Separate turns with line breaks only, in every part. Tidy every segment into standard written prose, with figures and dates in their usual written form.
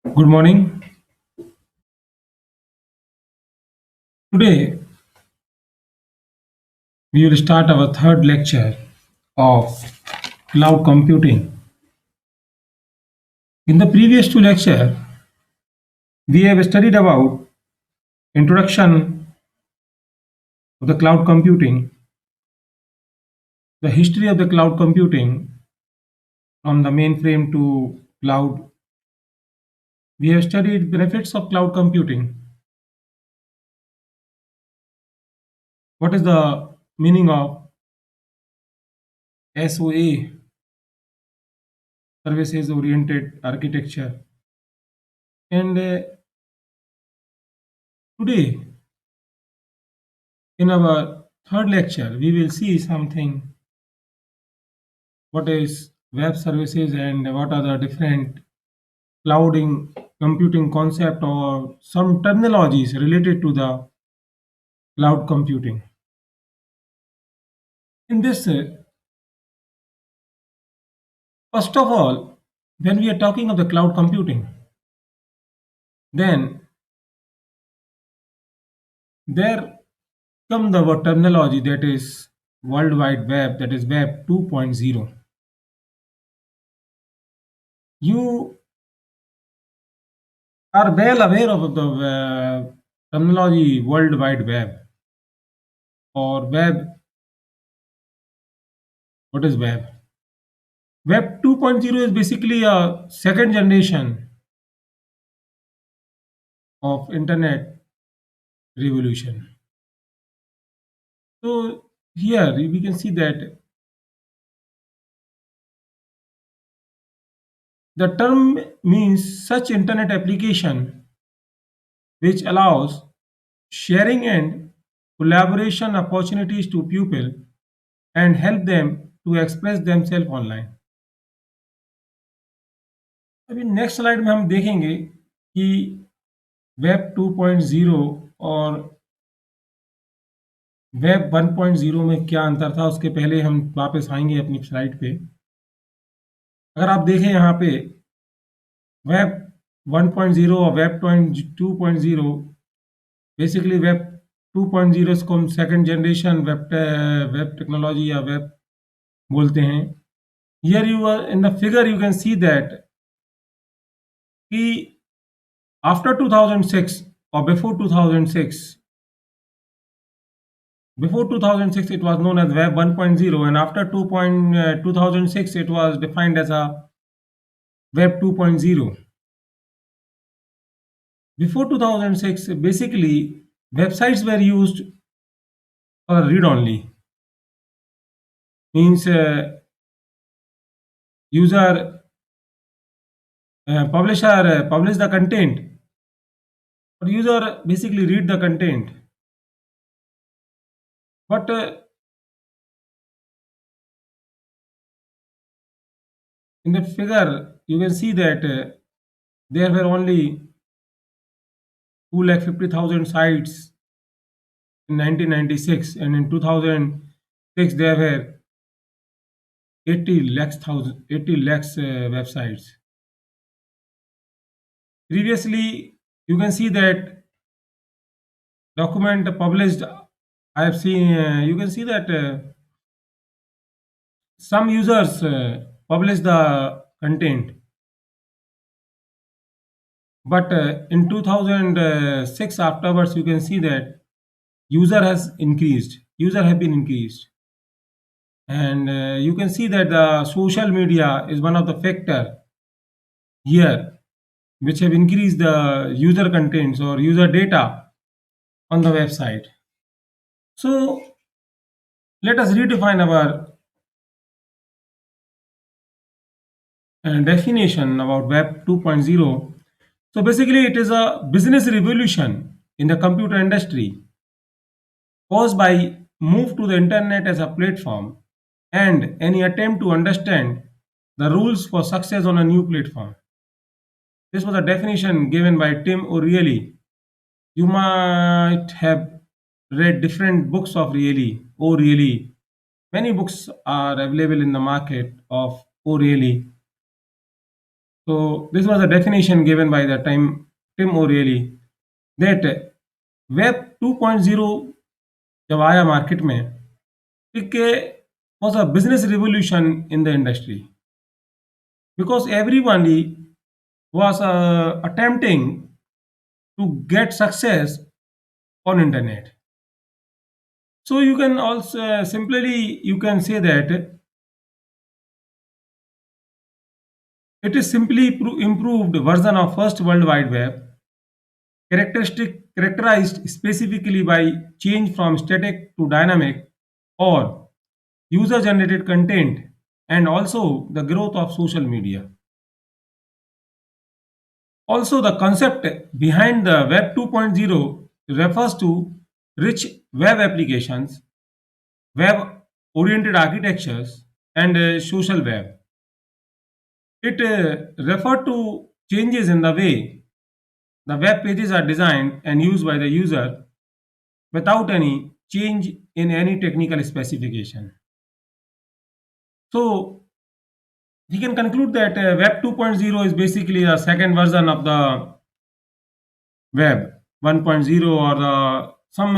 Good morning. Today we will start our third lecture of cloud computing. In the previous two lectures, we have studied about introduction of the cloud computing, the history of the cloud computing from the mainframe to cloud. We have studied benefits of cloud computing. What is the meaning of SOA, services oriented architecture? And today in our third lecture, we will see something what is web services and what are the different clouding computing concept or some terminologies related to the cloud computing. In this, first of all, when we are talking of the cloud computing, then there come the word terminology that is World Wide Web, that is Web 2.0. You are well aware of the terminology World Wide Web or Web. What is Web? Web 2.0 is basically a second generation of internet revolution. So here we can see that the term means such internet application which allows sharing and collaboration opportunities to people and help them to express themselves online. अभी next slide में हम देखेंगे कि web 2.0 और web 1.0 में क्या अंतर था। उसके पहले हम वापस आएंगे अपनी स्लाइड पे। अगर आप देखें यहाँ पे वेब 1.0 और वेब 2.0, बेसिकली वेब 2.0 को हम सेकंड जनरेशन वेब टेक्नोलॉजी या वेब बोलते हैं। Here you in the figure you can see that कि after 2006 or before 2006 it was known as web 1.0, and after 2006 it was defined as a web 2.0. Before 2006, basically websites were used for read only, means user publisher publish the content, or user basically read the content. But in the figure you can see that there were only 250,000 sites in 1996, and in 2006 there were 80 lakhs websites. Previously, you can see that document published. I have seen. You can see that some users publish the content, but in 2006 afterwards, you can see that user has increased. User have been increased, and you can see that the social media is one of the factor here which have increased the user contents or user data on the website. So let us redefine our definition about Web 2.0. So basically, it is a business revolution in the computer industry caused by move to the internet as a platform and any attempt to understand the rules for success on a new platform. This was a definition given by Tim O'Reilly. You might have read different books of O'Reilly. Many books are available in the market of O'Reilly. So this was a definition given by the Tim O'Reilly that Web 2.0 जब आया market में, it was a business revolution in the industry because everybody was attempting to get success on internet. So you can also simply you can say that it is simply improved version of first World Wide Web, characterized specifically by change from static to dynamic or user generated content and also the growth of social media. Also, the concept behind the Web 2.0 refers to rich web applications, web oriented architectures, and social web. It referred to changes in the way the web pages are designed and used by the user without any change in any technical specification. So, we can conclude that Web 2.0 is basically a second version of the Web 1.0 or some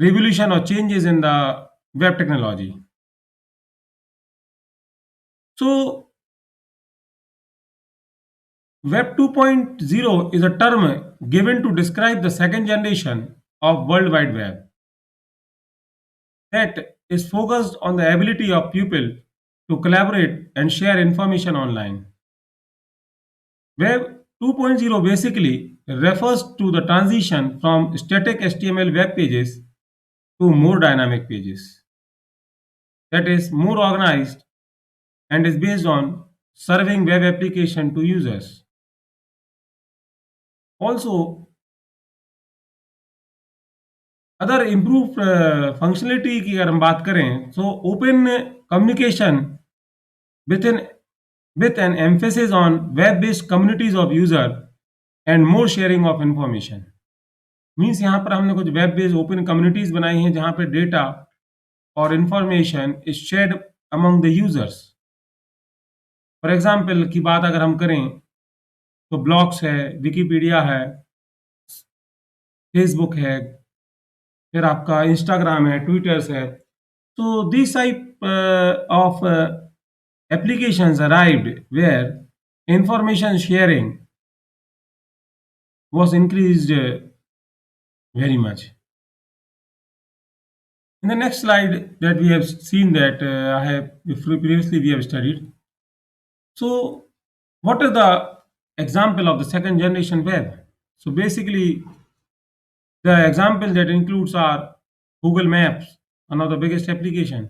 revolution or changes in the web technology. So, Web 2.0 is a term given to describe the second generation of World Wide Web that is focused on the ability of people to collaborate and share information online. Web 2.0 basically refers to the transition from static HTML web pages to more dynamic pages, that is more organized and is based on serving web application to users. Also, other improve functionality की अगर हम बात करें तो open communication with an emphasis on web based communities of user and more sharing of information means यहाँ पर हमने कुछ वेब बेस्ड ओपन कम्युनिटीज बनाई हैं जहाँ पे डेटा और information is shared among the users. For example की बात अगर हम करें तो ब्लॉग्स है, विकीपीडिया है, फेसबुक है, फिर आपका इंस्टाग्राम है, ट्विटर्स है. So these type of applications arrived where information sharing was increased very much. In the next slide that we have seen that I have previously we have studied. So what is the example of the second generation web? So basically the example that includes are Google Maps, one of the biggest application.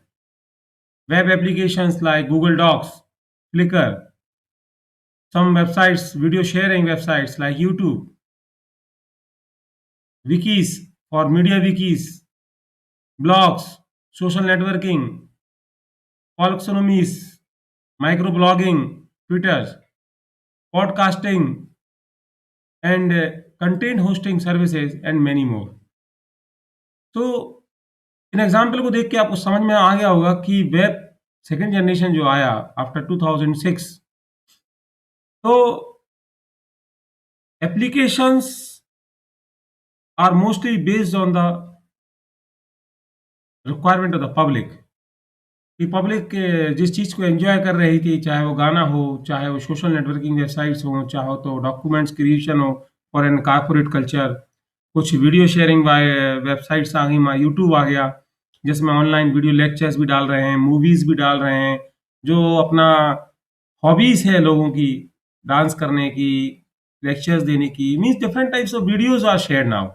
Web applications like Google Docs, Flickr, some websites, video sharing websites like YouTube, wikis for media wikis, blogs, social networking, folksonomies, microblogging, Twitter, podcasting, and content hosting services and many more. तो in example को देख के आपको समझ में आ गया होगा कि वेब सेकेंड जनरेशन जो आया आफ्टर 2006, तो applications are mostly based on the requirement of the public. कि पब्लिक जिस चीज़ को एंजॉय कर रही थी, चाहे वो गाना हो, चाहे वो सोशल नेटवर्किंग वेबसाइट्स हो, चाहे तो डॉक्यूमेंट्स क्रिएशन हो फॉर एन कॉर्पोरेट कल्चर, कुछ वीडियो शेयरिंग वेबसाइट्स आ गई, यूट्यूब आ गया जिसमें ऑनलाइन वीडियो लेक्चर्स भी डाल रहे हैं, मूवीज़ भी डाल रहे हैं, जो अपना हॉबीज़ है लोगों की, डांस करने की, लेक्चर्स देने की, means different types of videos are share now.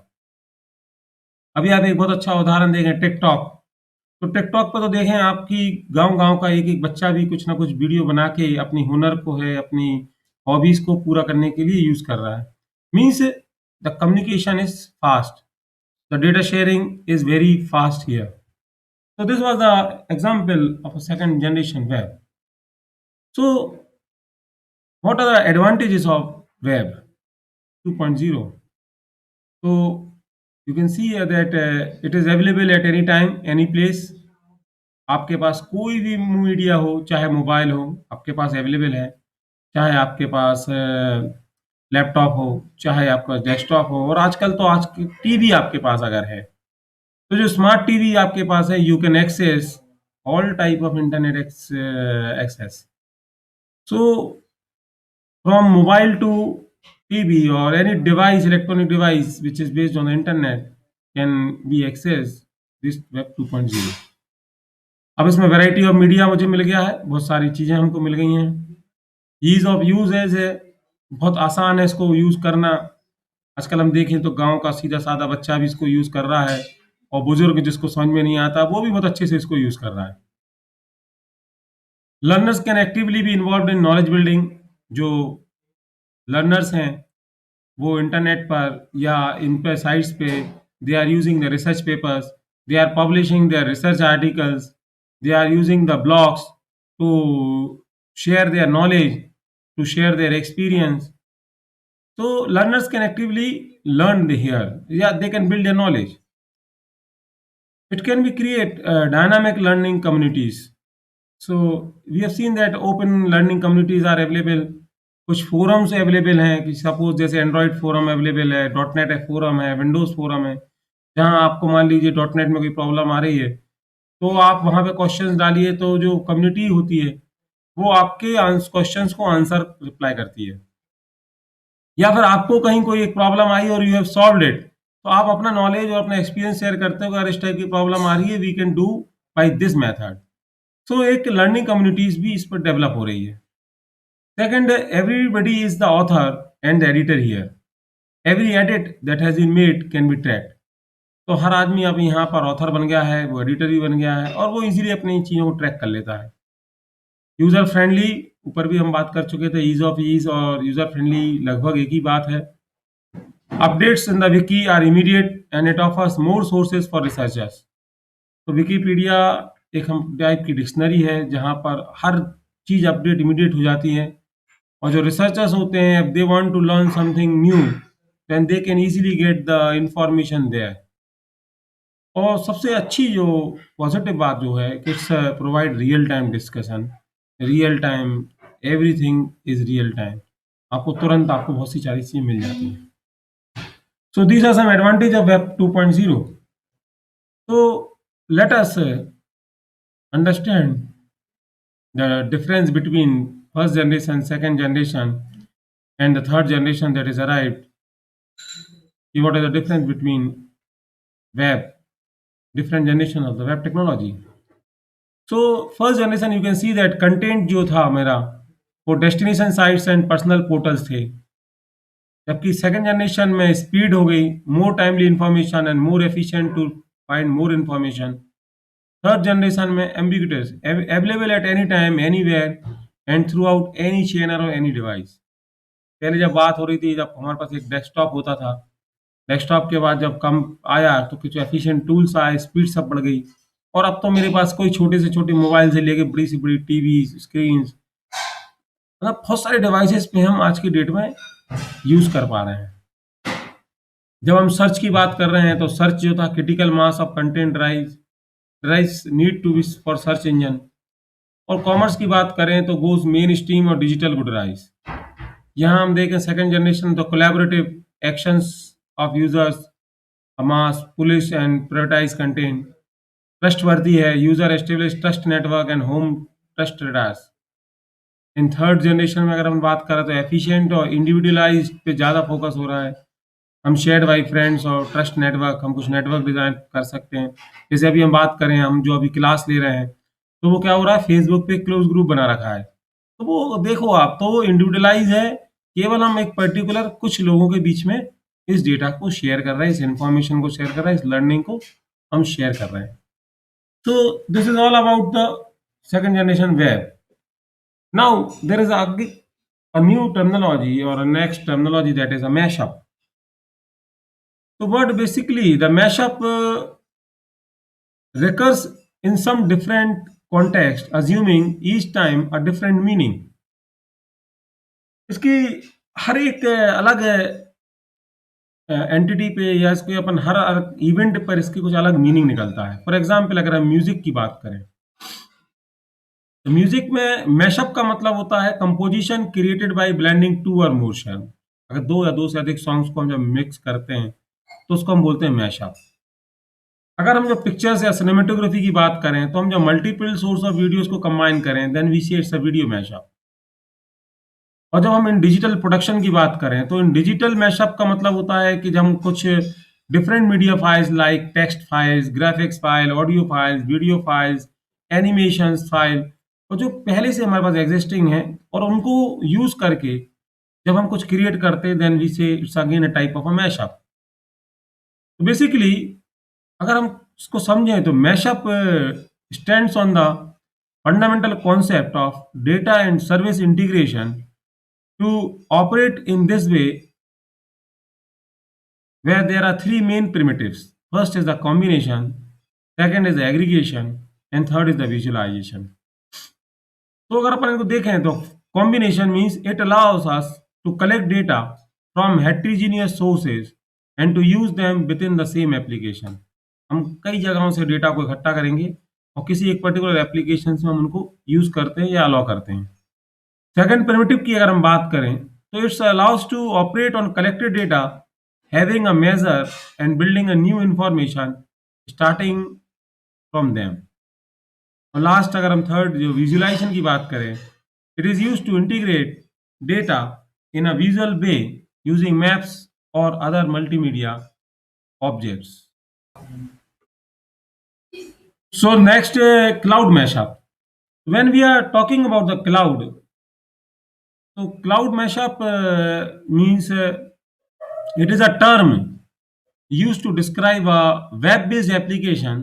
अभी आप एक बहुत अच्छा उदाहरण देखें, टिकटॉक. तो टिकटॉक पर तो देखें आपकी गांव-गांव का एक-एक बच्चा भी कुछ ना कुछ वीडियो बना के अपनी हुनर को है, अपनी हॉबीज़ को पूरा करने के लिए यूज़ कर रहा है. Means the communication is fast, the data sharing is very fast here. So this was the example of a second generation web. So what are the advantages of web 2.0? So you can see here that it is available at any time, any place. आपके पास कोई भी media हो, चाहे mobile हो, आपके पास available है. चाहे आपके पास लैपटॉप हो, चाहे आपका डेस्कटॉप हो, और आजकल तो आज टीवी आपके पास अगर है, तो जो स्मार्ट टीवी आपके पास है, you can access all type of internet access. So from mobile to TV और any device, electronic device which is based on the internet can be accessed this web 2.0। अब इसमें वैरायटी ऑफ मीडिया मुझे मिल गया है, बहुत सारी चीजें हमको मिल गई हैं। ईज ऑफ यूज है, बहुत आसान है इसको यूज करना। आजकल हम देखें तो गांव का सीधा साधा बच्चा भी इसको यूज कर रहा है, और बुजुर्ग जिसको समझ में नहीं आता वो भी बहुत अच्छे से इसको यूज कर रहा है। Learners can actively be involve in knowledge building. जो लर्नर्स हैं वो इंटरनेट पर या इन पे साइट्स पे they are using the research papers, they are publishing their research articles, they are using the blogs to share their knowledge, to share their experience. So learners can actively learn here. Yeah, they can build their knowledge. It can be create dynamic learning communities. So we have seen that open learning communities are available. कुछ forums available हैं कि suppose जैसे Android forum available है, dot net forum है, Windows forum है, जहां आपको मान लीजिए डॉट नेट में कोई प्रॉब्लम आ रही है तो आप वहां पे क्वेश्चंस डालिए, तो जो कम्युनिटी होती है वो आपके क्वेश्चंस को आंसर रिप्लाई करती है। या फिर आपको कहीं कोई एक प्रॉब्लम आई और यू हैव सॉल्व्ड इट, तो आप अपना नॉलेज और अपना एक्सपीरियंस शेयर करते हो, अगर इस टाइप की प्रॉब्लम आ रही है we can do by this method. So एक लर्निंग कम्युनिटीज भी इस पर डेवलप हो रही है। Second, everybody is the author and editor here. Every edit that has been made can be tracked. तो हर आदमी अब यहाँ पर ऑथर बन गया है, वो एडिटर भी बन गया है, और वो इजीली अपनी चीज़ों को ट्रैक कर लेता है। यूजर फ्रेंडली, ऊपर भी हम बात कर चुके थे, ईज ऑफ ईज और यूजर फ्रेंडली लगभग एक ही बात है। Updates in the wiki are immediate and it offers more sources for researchers। तो विकीपीडिया एक हम टाइप की डिक्शनरी है जहाँ पर हर चीज़ अपडेट इमीडिएट हो जाती है, और जो रिसर्चर्स होते हैं if they want to learn something new then they can easily get the information there। और सबसे अच्छी जो पॉजिटिव बात जो है कि it's provide real time discussion, real time, everything is real time. आपको तुरंत आपको बहुत सी सारी चीज़ें मिल जाती हैं। So these are some advantage of Web 2.0। So let us understand the difference between first generation, second generation, and the third generation that is arrived. See what is the difference between web, different generation of the web technology। So first generation you can see that content जो था मेरा वो destination sites and personal portals थे, जबकि second generation में speed हो गई, more timely information and more efficient to find more information. Third generation में ubiquitous, available at any time anywhere and throughout any channel और any device. पहले जब बात हो रही थी, जब हमारे पास एक डेस्कटॉप होता था, डेस्कटॉप के बाद जब कम आया तो कुछ एफिशिएंट टूल्स आए, स्पीड सब बढ़ गई, और अब तो मेरे पास कोई छोटे से छोटे मोबाइल से लेके बड़ी से बड़ी टीवी स्क्रीन, मतलब बहुत सारे डिवाइसेस पे हम आज की डेट में यूज कर पा रहे हैं। जब हम सर्च की बात कर रहे हैं तो सर्च जो था critical mass of content drives need to be for search engine. और कॉमर्स की बात करें तो गोज मेन स्ट्रीम और डिजिटल गुड राइज। यहाँ हम देखें सेकंड जनरेशन तो collaborative actions of users, mass publish and prioritize content, trustworthy है, user establish trust network and home trust radars. In third generation में अगर हम बात करें तो एफिशिएंट और इंडिविजुअलाइज पे ज़्यादा फोकस हो रहा है। हम शेयर्ड बाई फ्रेंड्स और ट्रस्ट नेटवर्क, हम कुछ नेटवर्क डिज़ाइन कर सकते हैं। जैसे अभी हम बात करें, हम जो अभी क्लास ले रहे हैं तो वो क्या हो रहा है, फेसबुक पे क्लोज ग्रुप बना रखा है, तो वो देखो आप, तो वो इंडिविजुअलाइज है, केवल हम एक पर्टिकुलर कुछ लोगों के बीच में इस डेटा को शेयर कर रहे हैं, इस इंफॉर्मेशन को शेयर कर रहे हैं, इस लर्निंग को हम शेयर कर रहे हैं। तो this is all about the second generation web. Now there is a new terminology or a next terminology that is a mashup। So what basically the mashup recurs in some different context, assuming each time a different meaning। इसकी हर एक अलग entity पे या इसके अपन हर event पर इसकी कुछ अलग मीनिंग निकलता है। फॉर एग्जाम्पल अगर हम म्यूजिक की बात करें तो म्यूजिक में मैशअप का मतलब होता है composition created by blending two or more song. अगर दो या दो से अधिक सॉन्ग्स को हम जब मिक्स करते हैं तो उसको हम बोलते हैं मैशअप। अगर हम जब पिक्चर्स या सिनेमेटोग्राफी की बात करें तो हम जब मल्टीपल सोर्स ऑफ वीडियोस को कंबाइन करें देन वी से इट्स अ वीडियो मैशअप। और जब हम इन डिजिटल प्रोडक्शन की बात करें तो इन डिजिटल मैशअप का मतलब होता है कि जब हम कुछ different media files like text files, graphics file, audio files, video files, animations file और जो पहले से हमारे पास एग्जिस्टिंग है और उनको यूज करके जब हम कुछ क्रिएट करते हैं देन वी से it's again a type of a mashup. तो बेसिकली अगर हम इसको समझें तो mashup stands on the fundamental concept of data and service integration to operate in this way where there are three main primitives. First is the combination, second is the aggregation, and third is the visualization. तो अगर अपन इनको देखें तो combination means it allows us to collect data from heterogeneous sources and to use them within the same application. हम कई जगहों से data को इकट्ठा करेंगे और किसी एक पर्टिकुलर एप्लीकेशन में हम उनको यूज करते हैं या अलाउ करते हैं। सेकंड प्रिमिटिव की अगर हम बात करें तो it's allows to operate on collected data having a major and building a new information starting from them. और लास्ट अगर हम थर्ड जो विजुअलाइजेशन की बात करें it is use to integrate data in a visual way using maps और other multimedia objects. So next cloud mashup. When we are talking about the cloud, so cloud mashup means it is a term used to describe a web-based application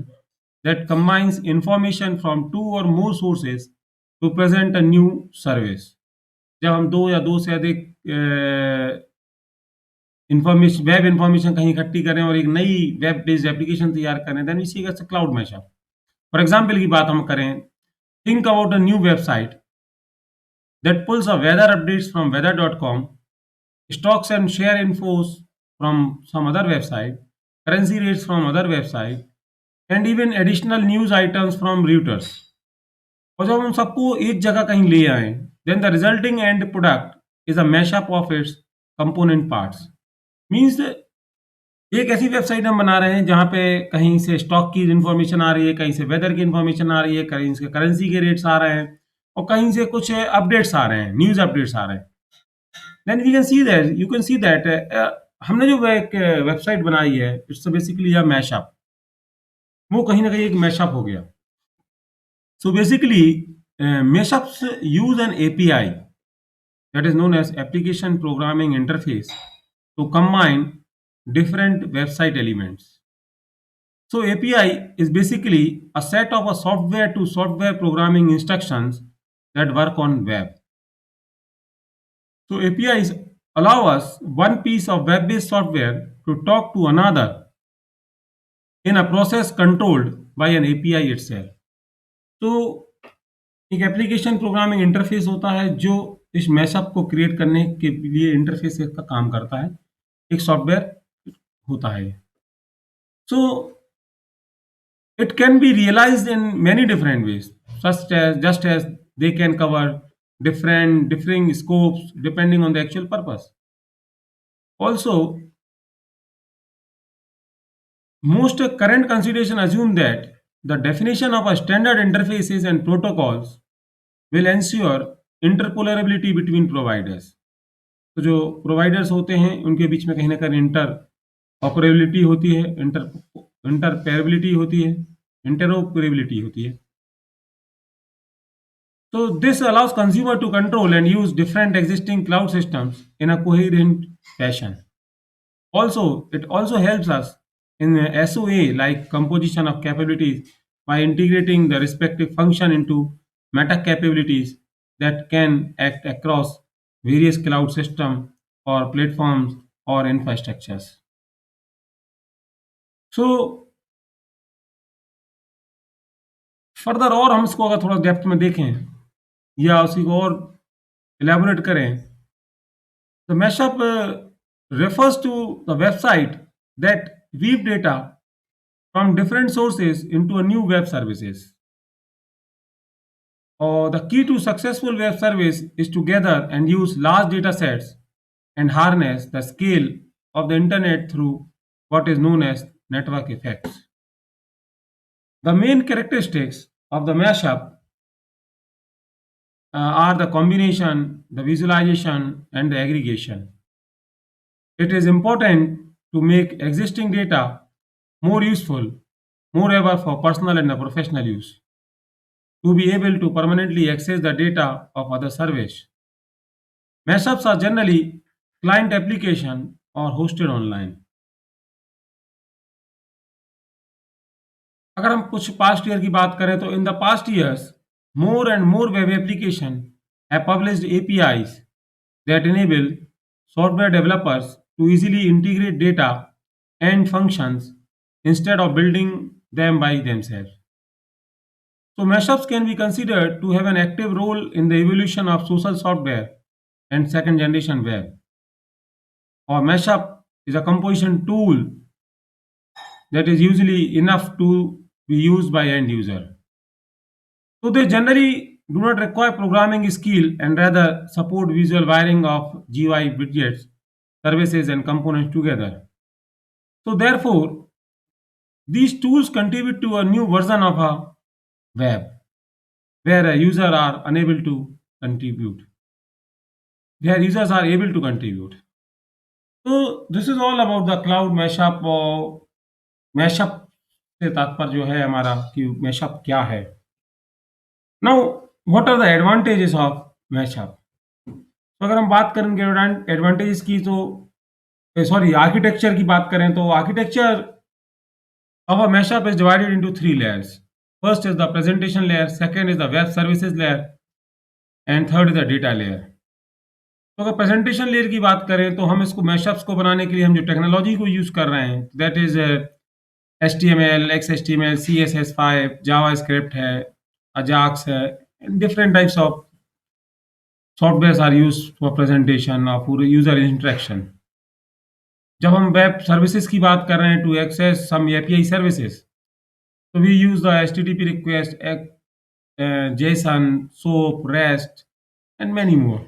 that combines information from two or more sources to present a new service. जब हम दो या दो से अधिक information web information कहीं इकट्ठी करें और एक नई वेब बेस्ड एप्लीकेशन तैयार करें then we see that's a cloud mashup. For example की बात हम करें, think about a new website that pulls a weather updates from weather.com, stocks and share infos from some other website, currency rates from other website, and even additional news items from Reuters. और जब हम सबको एक जगह कहीं ले आए then the resulting end product is a mashup of its component parts. Means एक ऐसी वेबसाइट हम बना रहे हैं जहाँ पे कहीं से स्टॉक की इन्फॉर्मेशन आ रही है, कहीं से वेदर की इन्फॉर्मेशन आ रही है, कहीं से करेंसी के रेट्स आ रहे हैं और कहीं से कुछ अपडेट्स आ रहे हैं, न्यूज़ अपडेट्स आ रहे हैं। Then we can see that you can see that हमने जो एक वेबसाइट बनाई है इट्स बेसिकली अ मैशअप। वो कहीं ना कहीं एक मैशअप हो गया। So basically mashups use N API that is known as application programming interface to combine different website elements. So API is basically a set of a software to software programming instructions that work on web. So APIs allow us one piece of web-based software to talk to another in a process controlled by an API itself. तो एक application programming interface होता है जो इस mashup को create करने के लिए इंटरफेस का काम करता है, एक सॉफ्टवेयर होता है। सो it can be realized in many different ways, such as just as they can cover differing scopes depending on the actual purpose. Also, most current consideration assume that the definition of a standard interfaces and protocols will ensure interpolability between providers. तो जो providers होते हैं उनके बीच में कहीं ना कहीं inter operability होती है, इंटरपेरेबिलिटी होती है, interoperability होती है। So this allows consumer to control and use different existing cloud systems in a coherent fashion. Also, it also helps us in SOA like composition of capabilities by integrating the respective function into meta capabilities that can act across various cloud systems or platforms or infrastructures. So further और हम इसको अगर थोड़ा depth में देखें या उसी को और elaborate करें, the mashup refers to the website that weave data from different sources into a new web services. or the key to successful web service is to gather and use large data sets and harness the scale of the internet through what is known as network effects. The main characteristics of the mashup are the combination, the visualization, and the aggregation. It is important to make existing data more useful, moreover for personal and professional use, to be able to permanently access the data of other service. Mashups are generally client application or hosted online. अगर हम कुछ past year की बात करें तो in the past years more and more web applications have published APIs that enable software developers to easily integrate data and functions instead of building them by themselves. So, mashups can be considered to have an active role in the evolution of social software and second generation web. Or mashup is a composition tool that is usually enough to be used by end user. So they generally do not require programming skill and rather support visual wiring of GUI widgets, services and components together. So therefore, these tools contribute to a new version of a web where a user are unable to contribute, where users are able to contribute. So this is all about the cloud mashup और mashup से तात्पर्य जो है हमारा कि mashup क्या है. Now what are the advantages of mashup? तो अगर हम बात करेंगे एडवांटेजेस की तो सॉरी आर्किटेक्चर की बात करें तो architecture of a mashup is divided into three layers. First is the presentation layer, second is the web services layer, and third is the data layer. तो अगर प्रेजेंटेशन लेयर की बात करें तो हम इसको मैशअप्स को बनाने के लिए हम जो टेक्नोलॉजी को यूज कर रहे हैं that is HTML, XHTML, CSS5, JavaScript है, अजाक्स है, different types of software are use for presentation और फॉर यूजर इंटरेक्शन. जब हम वेब सर्विसेज की बात कर रहे हैं to access some API services तो we use the HTTP request, JSON, SOAP, REST and many more.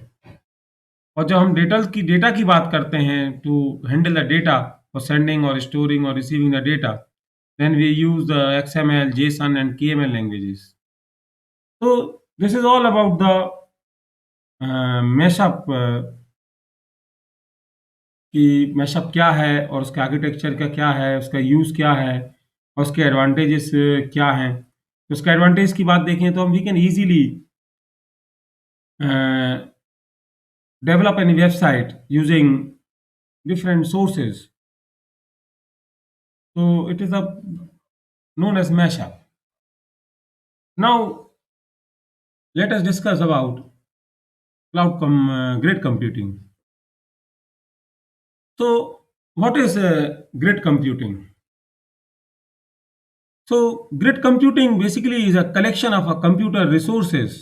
और जब हम डेटा की बात करते हैं to handle the data for sending और स्टोरिंग और receiving the data then we use the XML, JSON and KML languages. तो this is all about the mashup कि मैशअप क्या है और उसका आर्किटेक्चर का क्या है, उसका यूज़ क्या है और उसके एडवांटेजेस क्या हैं. तो उसका एडवांटेज की बात देखें तो हम we can easily develop any website using different sources. So it is known as mashup. Now let us discuss about grid computing. So what is grid computing? So grid computing basically is a collection of computer resources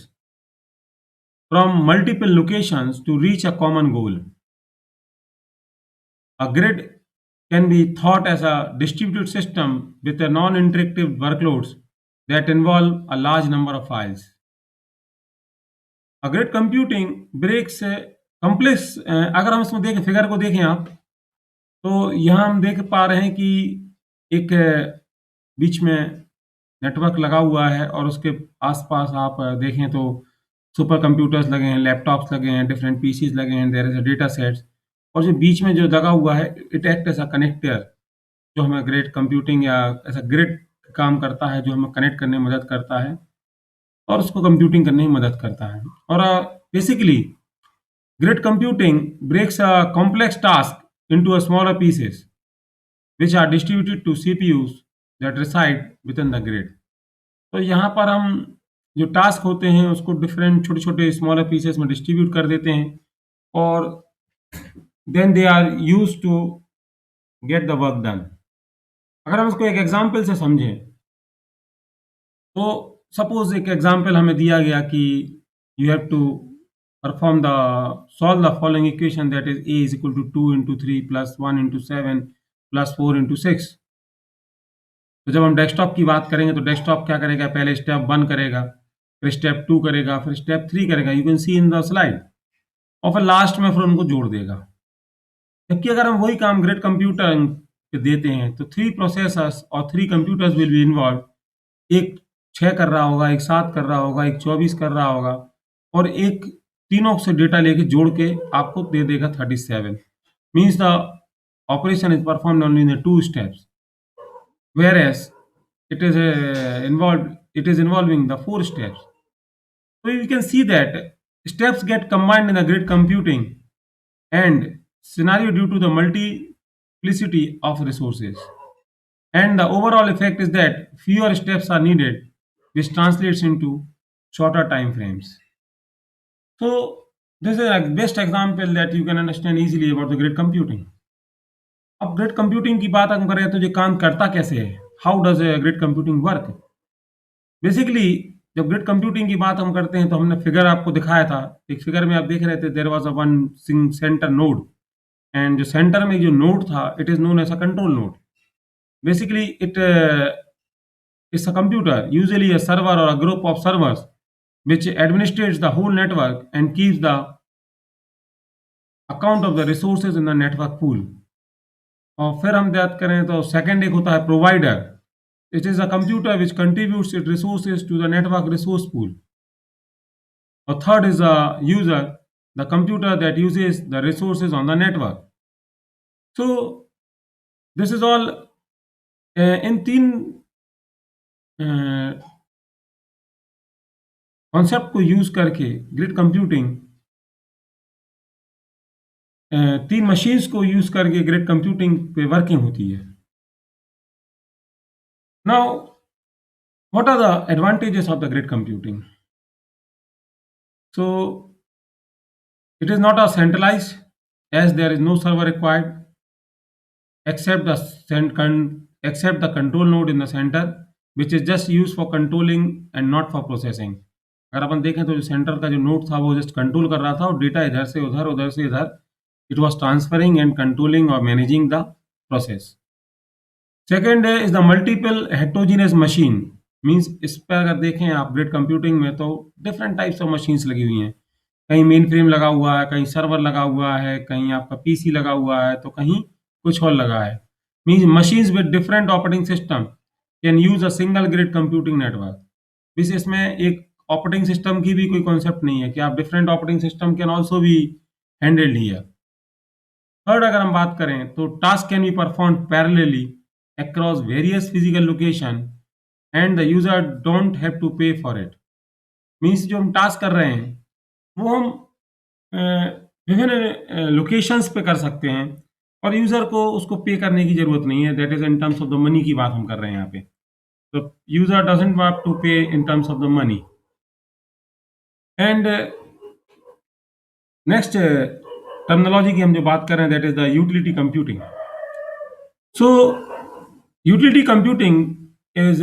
from multiple locations to reach a common goal. A grid can be thought as a distributed system with a non-interactive workloads that involve a large number of files. A grid computing breaks complex. अगर हम इसमें देखें, figure को देखें आप, तो यहाँ हम देख पा रहे हैं कि एक बीच में नेटवर्क लगा हुआ है और उसके आसपास आप देखें तो सुपर कंप्यूटर्स लगे हैं, लैपटॉप्स लगे हैं, डिफरेंट पीसीज लगे हैं, there is a data sets, और जो बीच में जो लगा हुआ है it act as a connector जो हमें ग्रिड कंप्यूटिंग या ऐसा ग्रिड काम करता है जो हमें कनेक्ट करने में मदद करता है और उसको कंप्यूटिंग करने में मदद करता है. और basically grid computing breaks a complex task into a smaller pieces which are distributed to CPUs that reside within the grid. तो यहाँ पर हम जो टास्क होते हैं उसको डिफरेंट छोटे छोटे स्मॉलर पीसेस में डिस्ट्रीब्यूट कर देते हैं और then they are use to get the work done. अगर हम इसको एक एग्जांपल से समझें तो सपोज एक एग्जांपल हमें दिया गया कि you have to perform the solve the following equation that is a is equal to 2 into 3 plus 1 into 7 plus 4 into 6. तो जब हम डेस्कटॉप की बात करेंगे तो डेस्कटॉप क्या करेगा, पहले स्टेप 1 करेगा, फिर स्टेप 2 करेगा, फिर स्टेप 3 करेगा, you can C in the slide, और फिर लास्ट में फिर उनको जोड़ देगा। जबकि अगर हम वही काम ग्रिड कंप्यूटर पे देते हैं तो 3 प्रोसेसर्स और 3 कंप्यूटर्स विल बी इन्वॉल्व। एक 6 कर रहा होगा, एक 7 कर रहा होगा, एक 24 कर रहा होगा, और एक तीनों से डेटा लेके जोड़ के आपको दे देगा 37। Means the operation is performed only in the 2 steps, whereas it is involving the 4 steps. So you can see that steps get combined in the grid computing and scenario due to the multiplicity of resources. And the overall effect is that fewer steps are needed, which translates into shorter time frames. So this is a best example that you can understand easily about the grid computing. अब grid computing की बात हम करें तो ये काम करता कैसे है, how does grid computing work. Basically जब ग्रिड कंप्यूटिंग की बात हम करते हैं तो हमने फिगर आपको दिखाया था, एक फिगर में आप देख रहे थे, there was a one center node, and जो सेंटर में जो नोड था it is known as a control node. Basically it is a computer, usually a server और a group of servers which administrates the whole network and keeps the account of the resources in the network pool. और फिर हम बात करें तो second एक होता है provider, it is a computer which contributes it resources to the network resource pool. और third is a user, the computer that uses the resources on the network. So this is all in 3 concept को use करके grid computing, 3 machines को use करके grid computing पे working होती है। Now what are the advantages of the grid computing. So it is not a centralized, as there is no server required except the control node in the center, which is just used for controlling and not for processing. अगर अपन देखें तो जो centre का जो node था वो just control कर रहा था, और डेटा इधर से उधर, उधर से इधर, it was transferring and controlling और managing the process. Second is the multiple heterogeneous machine, means इस पर अगर देखें आप ग्रिड कंप्यूटिंग में तो डिफरेंट टाइप्स ऑफ मशीन्स लगी हुई हैं। कहीं मेन फ्रेम लगा हुआ है, कहीं सर्वर लगा हुआ है, कहीं आपका पीसी लगा हुआ है, तो कहीं कुछ और लगा है। Means machines with different operating system can use a single grid computing network. इस इसमें एक ऑपरेटिंग सिस्टम की भी कोई कॉन्सेप्ट नहीं है कि आप different operating system can also भी हैंडल्ड हियर। थर्ड अगर हम बात करें तो task can be perform parallelly across various physical location and the user don't have to pay for it। Means जो हम टास्क कर रहे हैं वो हम विभिन्न लोकेशंस पे कर सकते हैं और यूजर को उसको पे करने की जरूरत नहीं है। That is in terms of the money की बात हम कर रहे हैं यहाँ पे, तो यूजर डजंट वांट टू पे in terms of the money. And next terminology की हम जो बात कर रहे हैं that is the utility computing. So utility computing is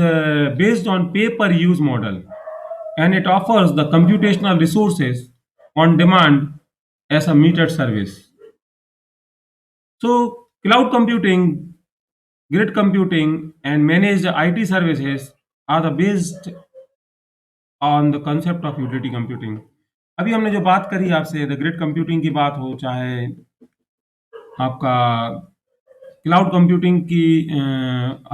based on pay-per-use model, and it offers the computational resources on demand as a metered service. So cloud computing, grid computing, and managed IT services are the based on the concept of utility computing. अभी हमने जो बात करी आपसे, the grid computing की बात हो, चाहे आपका क्लाउड कंप्यूटिंग की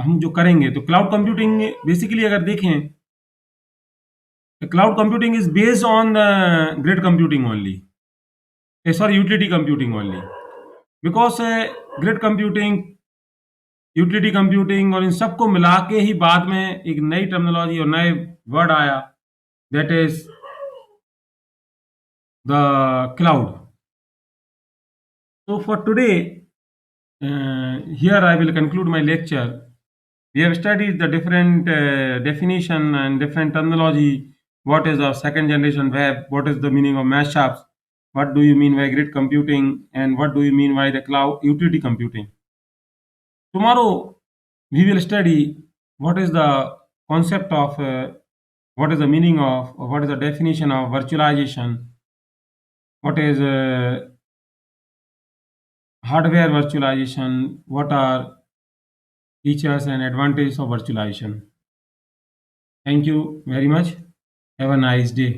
हम जो करेंगे, तो क्लाउड कंप्यूटिंग बेसिकली अगर देखें, cloud computing is based on the grid computing only, sorry utility computing only, because grid computing, utility computing और इन सबको मिला के ही बाद में एक नई टर्मिनोलॉजी और नए वर्ड आया, that is the cloud. So for today, here I will conclude my lecture. We have studied the different definition and different terminology. What is a second generation web? What is the meaning of mashups? What do you mean by grid computing? And what do you mean by the cloud utility computing? Tomorrow we will study what is the concept of, what is the meaning of, or what is the definition of virtualization? What is hardware virtualization? What are features and advantages of virtualization? Thank you very much. Have a nice day.